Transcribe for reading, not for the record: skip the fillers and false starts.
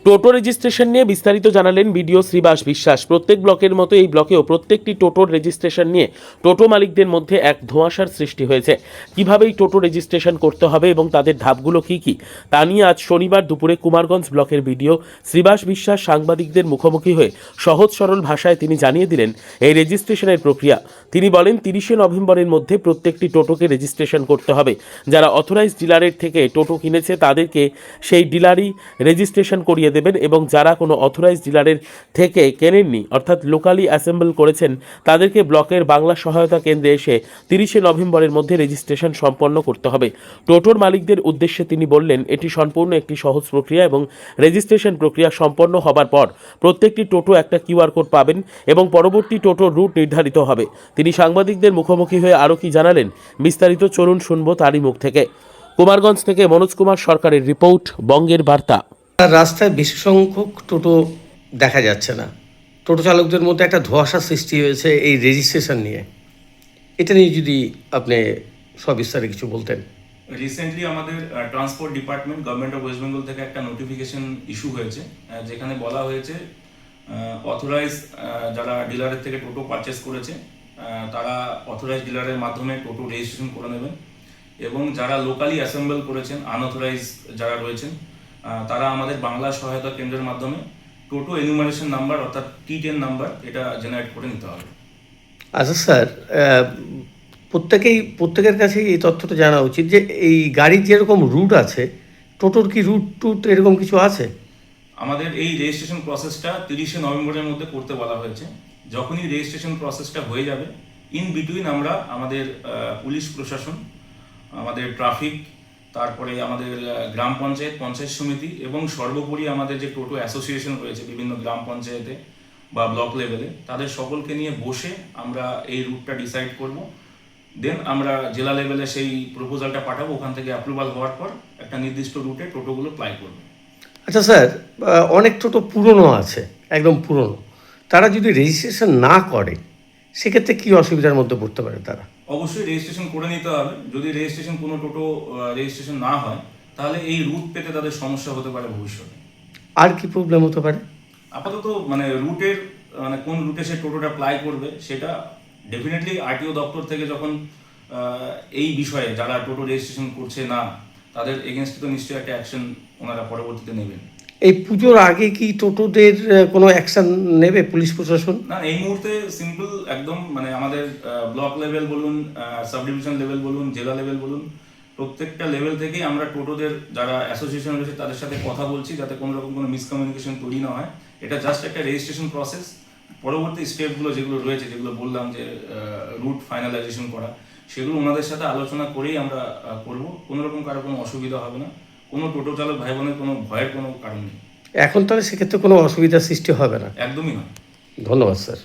টোটো registration নিয়ে বিস্তারিত জানালেন বিডিও শ্রীবাস বিশ্বাস। প্রত্যেক ব্লকের মতো এই ব্লকেও প্রত্যেকটি টোটোর রেজিস্ট্রেশন নিয়ে টোটো মালিকদের মধ্যে এক ধোঁয়াশার সৃষ্টি হয়েছে। কিভাবে এই টোটো রেজিস্ট্রেশন করতে হবে এবং তাদের ধাপগুলো কি কি তা নিয়ে আজ শনিবার দুপুরে কুমারগঞ্জ ব্লকের বিডিও শ্রীবাস বিশ্বাস সাংবাদিকদের মুখোমুখি হয়ে সহজ সরল ভাষায় তিনি জানিয়ে দিলেন এই রেজিস্ট্রেশনের প্রক্রিয়া। তিনি বলেন 30শে নভেম্বরের মধ্যে প্রত্যেকটি টোটোকে রেজিস্ট্রেশন করতে হবে। যারা অথরাইজড ডিলারের থেকে টোটো কিনেছে তাদেরকে সেই ডিলারই রেজিস্ট্রেশন করিয়ে দেবেন এবং যারা কোনো অথরাইজড ডিলারের থেকে কেনেননি অর্থাৎ লোকালি অ্যাসেম্বল করেছেন তাদেরকে ব্লকের বাংলা সহায়তা কেন্দ্রে এসে 30শে নভেম্বরের মধ্যে রেজিস্ট্রেশন সম্পন্ন করতে হবে। টোটোর মালিকদের উদ্দেশ্যে তিনি বললেন এটি সম্পূর্ণ একটি সহজ প্রক্রিয়া এবং রেজিস্ট্রেশন প্রক্রিয়া সম্পন্ন হবার পর প্রত্যেকটি টোটো একটা কিউআর কোড পাবেন এবং পরবর্তী টোটোর রুট নির্ধারিত হবে। তিনি সাংবাদিকদের মুখোমুখি হয়ে আরও কি জানালেন বিস্তারিত চলুন শুনবো তারই মুখ থেকে। কুমারগঞ্জ থেকে মনোজ কুমার সরকারের রিপোর্ট, বঙ্গের বার্তা। রাস্তায় বেশি সংখ্যক টোটো দেখা যাচ্ছে না। টোটো চালকদের মধ্যে একটা ধোঁয়াশা সৃষ্টি হয়েছে এই রেজিস্ট্রেশন নিয়ে। এটা নিয়ে যদি আপনি সবিস্তারে কিছু বলতেন। রিসেন্টলি আমাদের transport department government of West Bengal থেকে একটা নোটিফিকেশন ইস্যু হয়েছে, যেখানে বলা হয়েছে অথরাইজ যারা ডিলারের থেকে টোটো পারচেস করেছে তারা অথরাইজ ডিলারের মাধ্যমে টোটো রেজিস্ট্রেশন করে নেবেন এবং যারা লোকালি অ্যাসেম্বল করেছেন আনঅথরাইজ যারা রয়েছেন তারা আমাদের বাংলা সহায়তা কেন্দ্রের মাধ্যমে টোটো এনুমারেশন নাম্বার অর্থাৎ T10 নাম্বার এটা জেনারেট করে নিতে হবে। আচ্ছা স্যার, প্রত্যেকের কাছে এই তথ্যটা জানা উচিত যে এই গাড়ির যেরকম রুট আছে টোটোর কি রুট এরকম কিছু আছে? আমাদের এই রেজিস্ট্রেশন প্রসেসটা 30শে নভেম্বরের মধ্যে করতে বলা হয়েছে। যখনই রেজিস্ট্রেশন প্রসেসটা হয়ে যাবে ইন বিটুইন আমরা আমাদের পুলিশ প্রশাসন, আমাদের ট্রাফিক, তারপরে আমাদের গ্রাম পঞ্চায়েত, পঞ্চায়েত সমিতি এবং সর্বোপরি আমাদের যে টোটো অ্যাসোসিয়েশন রয়েছে বিভিন্ন গ্রাম পঞ্চায়েতে বা ব্লক লেভেলে তাদের সকলকে নিয়ে বসে আমরা এই রুটটা ডিসাইড করব। দেন আমরা জেলা লেভেলে সেই প্রপোজালটা পাঠাবো, ওখান থেকে অ্যাপ্রুভাল হওয়ার পর একটা নির্দিষ্ট রুটে টোটোগুলো প্লাই করবে। আচ্ছা স্যার, অনেক টোটো পুরনো আছে, একদম পুরনো, তারা যদি রেজিস্ট্রেশন না করে সেক্ষেত্রে কী অসুবিধার মধ্যে পড়তে পারে তারা? অবশ্যই রেজিস্ট্রেশন করে নিতে হবে। যদি রেজিস্ট্রেশন কোনো টোটো রেজিস্ট্রেশন না হয় তাহলে এই রুট পেতে তাদের সমস্যা হতে পারে ভবিষ্যতে। আর কি প্রবলেম হতে পারে? আপাতত রুটের কোন রুটে সে টোটোটা প্লাই করবে সেটা ডেফিনেটলি আরটিও দপ্তর থেকে যখন এই বিষয়ে যারা টোটো রেজিস্ট্রেশন করছে না তাদের এগেনস্টে তো নিশ্চয়ই একটা অ্যাকশন ওনারা পরবর্তীতে নেবেন। এই পুজোর আগে কি টোটোদের কোনো অ্যাকশন নেবে পুলিশ প্রশাসন? না, এই মুহূর্তে সিম্পল একদম আমাদের ব্লক লেভেল বলুন, সাব ডিভিশন লেভেল বলুন, জেলা লেভেল বলুন, প্রত্যেকটা লেভেল থেকেই আমরা টোটোদের যারা অ্যাসোসিয়েশন রয়েছে তাদের সাথে কথা বলছি যাতে কোনো রকম কোনো মিসকমিউনিকেশন তৈরি না হয়। এটা জাস্ট একটা রেজিস্ট্রেশন প্রসেস। পরবর্তী স্টেপগুলো যেগুলো রয়েছে, যেগুলো বললাম যে রুট ফাইনালাইজেশন করা, সেগুলো ওনাদের সাথে আলোচনা করেই আমরা করব। কোনো রকম কারো কোনো অসুবিধা হবে না, কোনো টোটো চালক ভাই বোনের কোনো ভয়ের কোনো কারণ নেই। এখন তাহলে সেক্ষেত্রে কোনো অসুবিধার সৃষ্টি হবে না? একদমই নয়। ধন্যবাদ স্যার।